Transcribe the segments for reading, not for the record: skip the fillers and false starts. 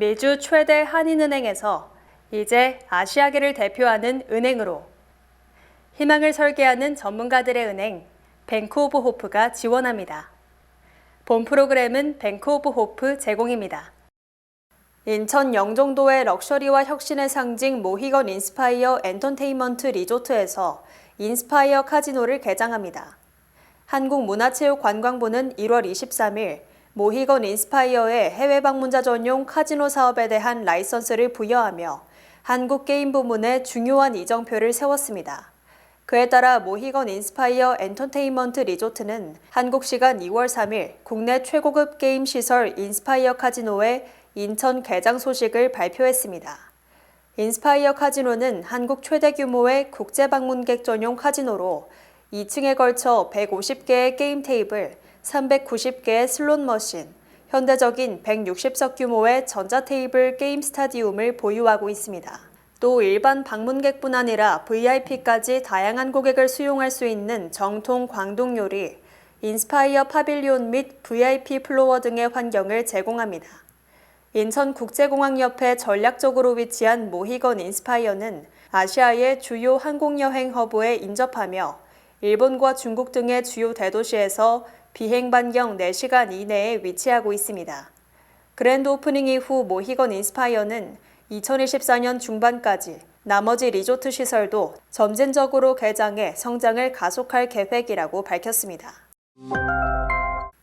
미주 최대 한인은행에서 이제 아시아계를 대표하는 은행으로 희망을 설계하는 전문가들의 은행 뱅크 오브 호프가 지원합니다. 본 프로그램은 뱅크 오브 호프 제공입니다. 인천 영종도의 럭셔리와 혁신의 상징 모히건 인스파이어 엔터테인먼트 리조트에서 인스파이어 카지노를 개장합니다. 한국문화체육관광부는 1월 23일 모히건 인스파이어의 해외 방문자 전용 카지노 사업에 대한 라이선스를 부여하며 한국 게임 부문에 중요한 이정표를 세웠습니다. 그에 따라 모히건 인스파이어 엔터테인먼트 리조트는 한국 시간 2월 3일 국내 최고급 게임 시설 인스파이어 카지노의 인천 개장 소식을 발표했습니다. 인스파이어 카지노는 한국 최대 규모의 국제 방문객 전용 카지노로 2층에 걸쳐 150개의 게임 테이블, 390개의 슬롯 머신, 현대적인 160석 규모의 전자 테이블 게임 스타디움을 보유하고 있습니다. 또 일반 방문객뿐 아니라 VIP까지 다양한 고객을 수용할 수 있는 정통 광동 요리, 인스파이어 파빌리온 및 VIP 플로어 등의 환경을 제공합니다. 인천국제공항 옆에 전략적으로 위치한 모히건 인스파이어는 아시아의 주요 항공여행 허브에 인접하며 일본과 중국 등의 주요 대도시에서 비행 반경 4시간 이내에 위치하고 있습니다. 그랜드 오프닝 이후 모히건 인스파이어는 2024년 중반까지 나머지 리조트 시설도 점진적으로 개장해 성장을 가속할 계획이라고 밝혔습니다.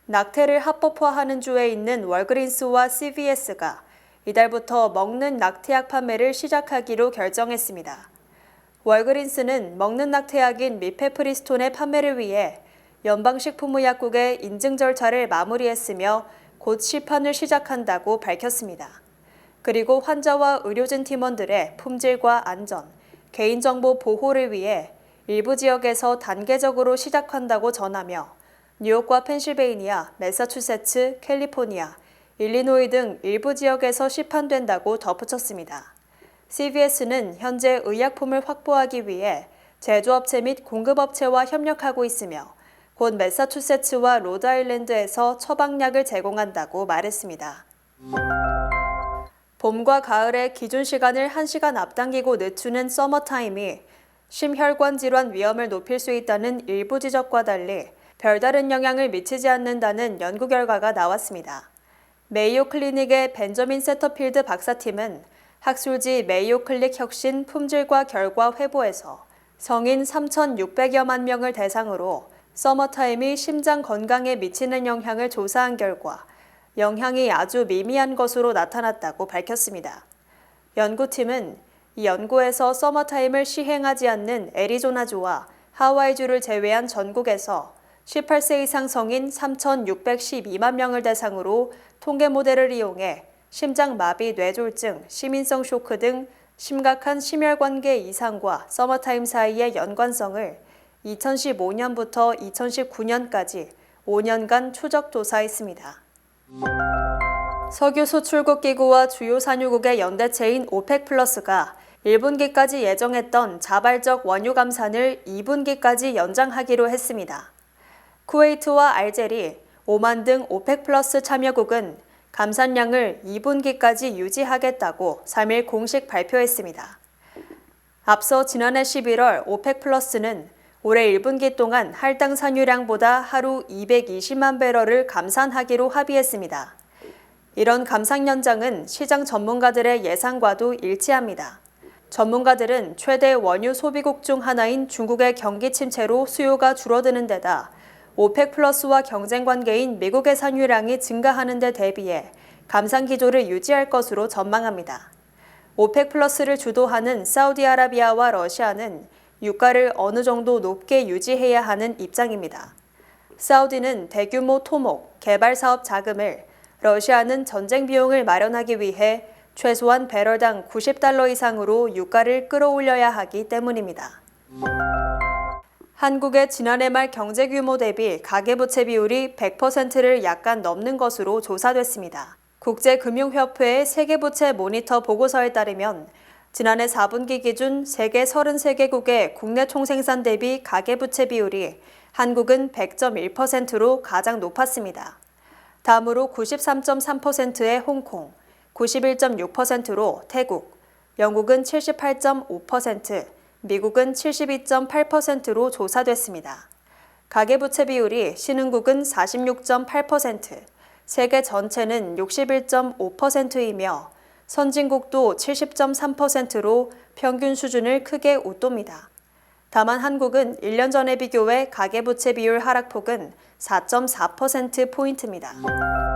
낙태를 합법화하는 주에 있는 월그린스와 CVS가 이달부터 먹는 낙태약 판매를 시작하기로 결정했습니다. 월그린스는 먹는 낙태약인 미페프리스톤의 판매를 위해 연방식품의약국의 인증 절차를 마무리했으며 곧 시판을 시작한다고 밝혔습니다. 그리고 환자와 의료진 팀원들의 품질과 안전, 개인정보 보호를 위해 일부 지역에서 단계적으로 시작한다고 전하며 뉴욕과 펜실베이니아, 매사추세츠, 캘리포니아, 일리노이 등 일부 지역에서 시판된다고 덧붙였습니다. CVS는 현재 의약품을 확보하기 위해 제조업체 및 공급업체와 협력하고 있으며 곧 매사추세츠와 로드아일랜드에서 처방약을 제공한다고 말했습니다. 봄과 가을의 기준 시간을 1시간 앞당기고 늦추는 서머타임이 심혈관 질환 위험을 높일 수 있다는 일부 지적과 달리 별다른 영향을 미치지 않는다는 연구 결과가 나왔습니다. 메이오 클리닉의 벤저민 세터필드 박사팀은 학술지 메이오 클릭 혁신 품질과 결과 회보에서 성인 3,600여만 명을 대상으로 서머타임이 심장 건강에 미치는 영향을 조사한 결과 영향이 아주 미미한 것으로 나타났다고 밝혔습니다. 연구팀은 이 연구에서 서머타임을 시행하지 않는 애리조나주와 하와이주를 제외한 전국에서 18세 이상 성인 3,612만 명을 대상으로 통계 모델을 이용해 심장마비, 뇌졸중, 시민성 쇼크 등 심각한 심혈관계 이상과 서머타임 사이의 연관성을 2015년부터 2019년까지 5년간 추적 조사했습니다. 석유 수출국 기구와 주요 산유국의 연대체인 오펙 플러스가 1분기까지 예정했던 자발적 원유 감산을 2분기까지 연장하기로 했습니다. 쿠웨이트와 알제리, 오만 등 오펙 플러스 참여국은 감산량을 2분기까지 유지하겠다고 3일 공식 발표했습니다. 앞서 지난해 11월 오펙 플러스는 올해 1분기 동안 할당 산유량보다 하루 220만 배럴을 감산하기로 합의했습니다. 이런 감산 연장은 시장 전문가들의 예상과도 일치합니다. 전문가들은 최대 원유 소비국 중 하나인 중국의 경기 침체로 수요가 줄어드는 데다 오펙 플러스와 경쟁 관계인 미국의 산유량이 증가하는 데 대비해 감산 기조를 유지할 것으로 전망합니다. 오펙 플러스를 주도하는 사우디아라비아와 러시아는 유가를 어느 정도 높게 유지해야 하는 입장입니다. 사우디는 대규모 토목, 개발 사업 자금을, 러시아는 전쟁 비용을 마련하기 위해 최소한 배럴당 90달러 이상으로 유가를 끌어올려야 하기 때문입니다. 한국의 지난해 말 경제 규모 대비 가계부채 비율이 100%를 약간 넘는 것으로 조사됐습니다. 국제금융협회의 세계부채 모니터 보고서에 따르면 지난해 4분기 기준 세계 33개국의 국내 총생산 대비 가계부채 비율이 한국은 100.1%로 가장 높았습니다. 다음으로 93.3%의 홍콩, 91.6%로 태국, 영국은 78.5%, 미국은 72.8%로 조사됐습니다. 가계부채 비율이 신흥국은 46.8%, 세계 전체는 61.5%이며 선진국도 70.3%로 평균 수준을 크게 웃돕니다. 다만 한국은 1년 전에 비교해 가계부채 비율 하락폭은 4.4%포인트입니다.